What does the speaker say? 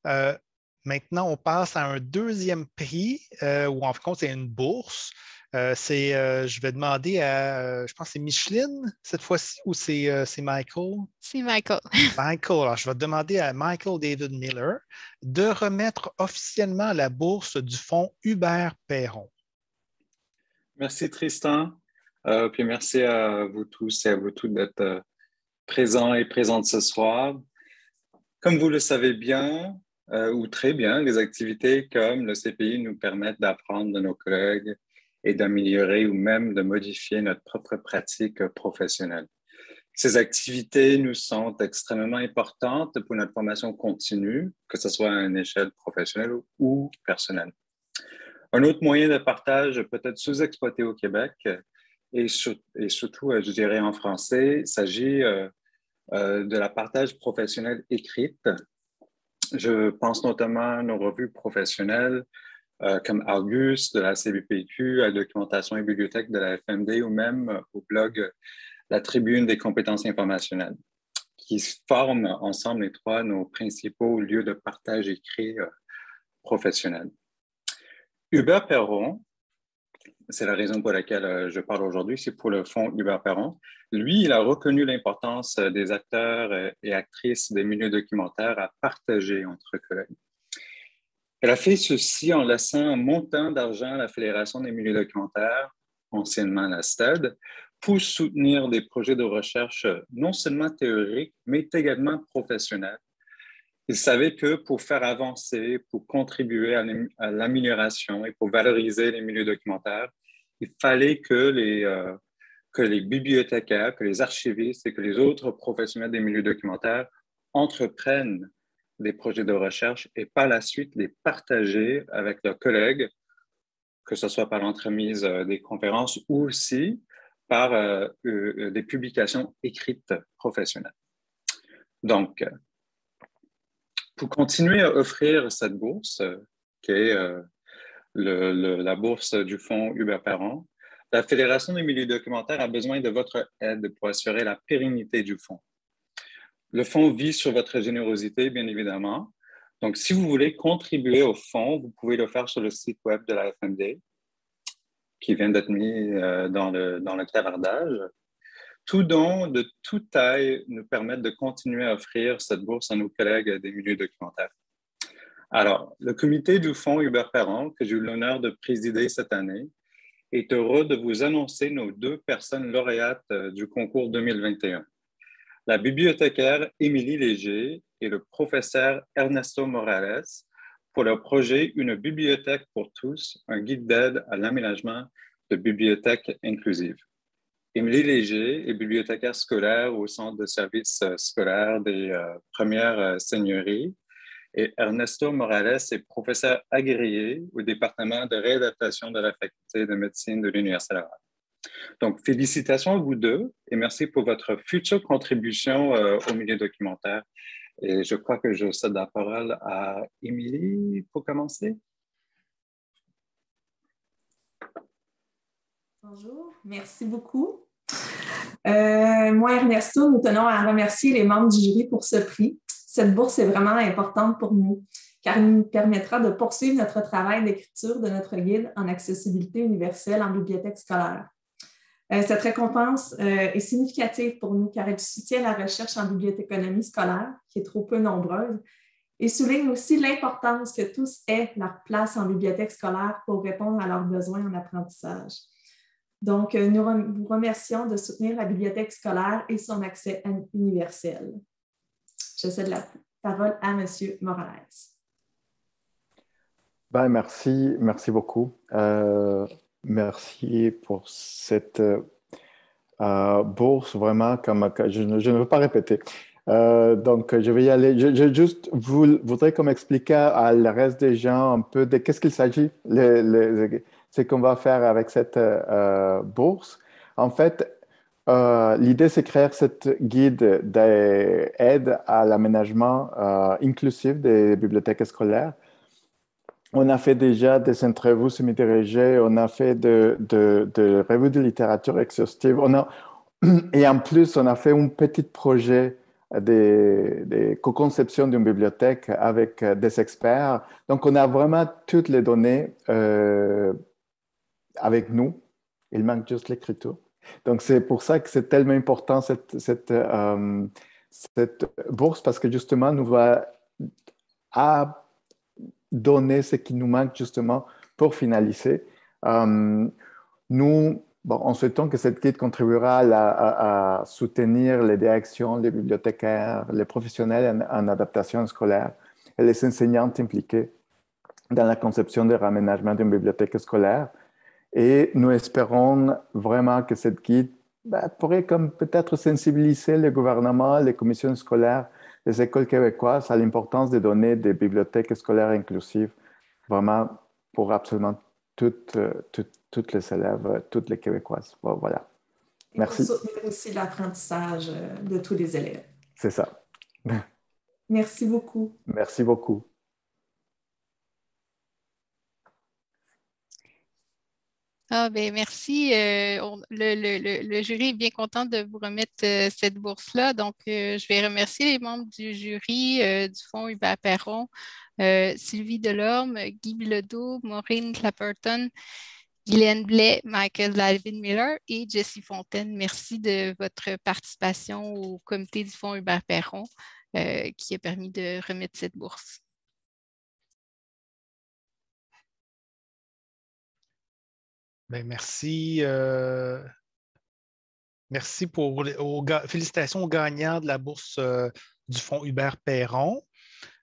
Euh, Maintenant, on passe à un deuxième prix, ou en fin de compte, c'est une bourse. Je vais demander je pense que c'est Micheline cette fois-ci, ou c'est Michael? C'est Michael. Michael, alors je vais demander à Michael David Miller de remettre officiellement la bourse du fonds Hubert Perron. Merci Tristan. Puis merci à vous tous et à vous toutes d'être présents et présentes ce soir. Comme vous le savez bien, ou très bien, les activités comme le CPI nous permettent d'apprendre de nos collègues et d'améliorer ou même de modifier notre propre pratique professionnelle. Ces activités nous sont extrêmement importantes pour notre formation continue, que ce soit à une échelle professionnelle ou personnelle. Un autre moyen de partage peut-être sous-exploité au Québec et surtout, je dirais en français, il s'agit de la partage professionnelle écrite. Je pense notamment à nos revues professionnelles comme Argus de la CBPQ, à la documentation et bibliothèque de la FMD ou même au blog La Tribune des compétences informationnelles, qui forment ensemble les trois nos principaux lieux de partage écrit professionnels. Hubert Perron, c'est la raison pour laquelle je parle aujourd'hui, c'est pour le fonds Hubert Perron. Lui, il a reconnu l'importance des acteurs et actrices des milieux documentaires à partager entre collègues. Elle a fait ceci en laissant un montant d'argent à la Fédération des milieux documentaires, anciennement la STED, pour soutenir des projets de recherche non seulement théoriques, mais également professionnels. Il savait que pour faire avancer, pour contribuer à l'amélioration et pour valoriser les milieux documentaires, il fallait que les bibliothécaires, que les archivistes et que les autres professionnels des milieux documentaires entreprennent des projets de recherche et par la suite les partager avec leurs collègues, que ce soit par l'entremise des conférences ou aussi par des publications écrites professionnelles. Donc, pour continuer à offrir cette bourse, qui est la bourse du fonds Hubert Perron, la Fédération des milieux documentaires a besoin de votre aide pour assurer la pérennité du fonds. Le fonds vit sur votre générosité, bien évidemment. Donc, si vous voulez contribuer au fonds, vous pouvez le faire sur le site web de la FMD, qui vient d'être mis dans le clavardage. Tout don de toute taille nous permet de continuer à offrir cette bourse à nos collègues des milieux documentaires. Alors, le comité du fonds Hubert Perron, que j'ai eu l'honneur de présider cette année, est heureux de vous annoncer nos deux personnes lauréates du concours 2021. La bibliothécaire Émilie Léger et le professeur Ernesto Morales pour leur projet Une bibliothèque pour tous, un guide d'aide à l'aménagement de bibliothèques inclusives. Émilie Léger est bibliothécaire scolaire au Centre de services scolaires des Premières Seigneuries et Ernesto Morales est professeur agréé au département de réadaptation de la Faculté de médecine de l'Université Laval. Donc, félicitations à vous deux et merci pour votre future contribution au milieu documentaire. Et je crois que je cède la parole à Émilie pour commencer. Bonjour, merci beaucoup. Moi, Ernesto, nous tenons à remercier les membres du jury pour ce prix. Cette bourse est vraiment importante pour nous, car elle nous permettra de poursuivre notre travail d'écriture de notre guide en accessibilité universelle en bibliothèque scolaire. Cette récompense est significative pour nous, car elle soutient la recherche en bibliothéconomie scolaire, qui est trop peu nombreuse, et souligne aussi l'importance que tous aient leur place en bibliothèque scolaire pour répondre à leurs besoins en apprentissage. Donc, nous vous remercions de soutenir la bibliothèque scolaire et son accès universel. Je cède la parole à M. Morales. Ben, merci beaucoup. Merci pour cette bourse, vraiment, je ne veux pas répéter. Donc, je vais y aller. Je juste voudrais comme expliquer à le reste des gens un peu de qu'est-ce qu'il s'agit, ce qu'on va faire avec cette bourse. En fait, l'idée, c'est créer cette guide d'aide à l'aménagement inclusif des bibliothèques scolaires. On a fait déjà des interviews semi-dirigées, on a fait de revues de littérature exhaustives, et en plus, on a fait un petit projet des co-conceptions d'une bibliothèque avec des experts. Donc, on a vraiment toutes les données avec nous. Il manque juste l'écriture. Donc, c'est pour ça que c'est tellement important cette bourse, parce que justement, nous va à donner ce qui nous manque justement pour finaliser. Nous, en souhaitant que cette guide contribuera à soutenir les directions, les bibliothécaires, les professionnels en adaptation scolaire et les enseignantes impliqués dans la conception et raménagement d'une bibliothèque scolaire. Et nous espérons vraiment que cette guide pourrait comme peut-être sensibiliser le gouvernement, les commissions scolaires, les écoles québécoises à l'importance de donner des bibliothèques scolaires inclusives, vraiment pour absolument toutes les élèves, toutes les Québécoises. Bon, voilà. Merci. Et pour soutenir aussi l'apprentissage de tous les élèves. C'est ça. Merci beaucoup. Merci beaucoup. Ah, ben merci. Le jury est bien content de vous remettre cette bourse-là. Donc, je vais remercier les membres du jury du Fonds Hubert Perron, Sylvie Delorme, Guy Bilodeau, Maureen Clapperton, Guylaine Blais, Michael Dalvin-Miller et Jessie Fontaine. Merci de votre participation au comité du Fonds Hubert Perron qui a permis de remettre cette bourse. Bien, merci. Merci pour félicitations aux gagnants de la bourse du Fonds Hubert Perron.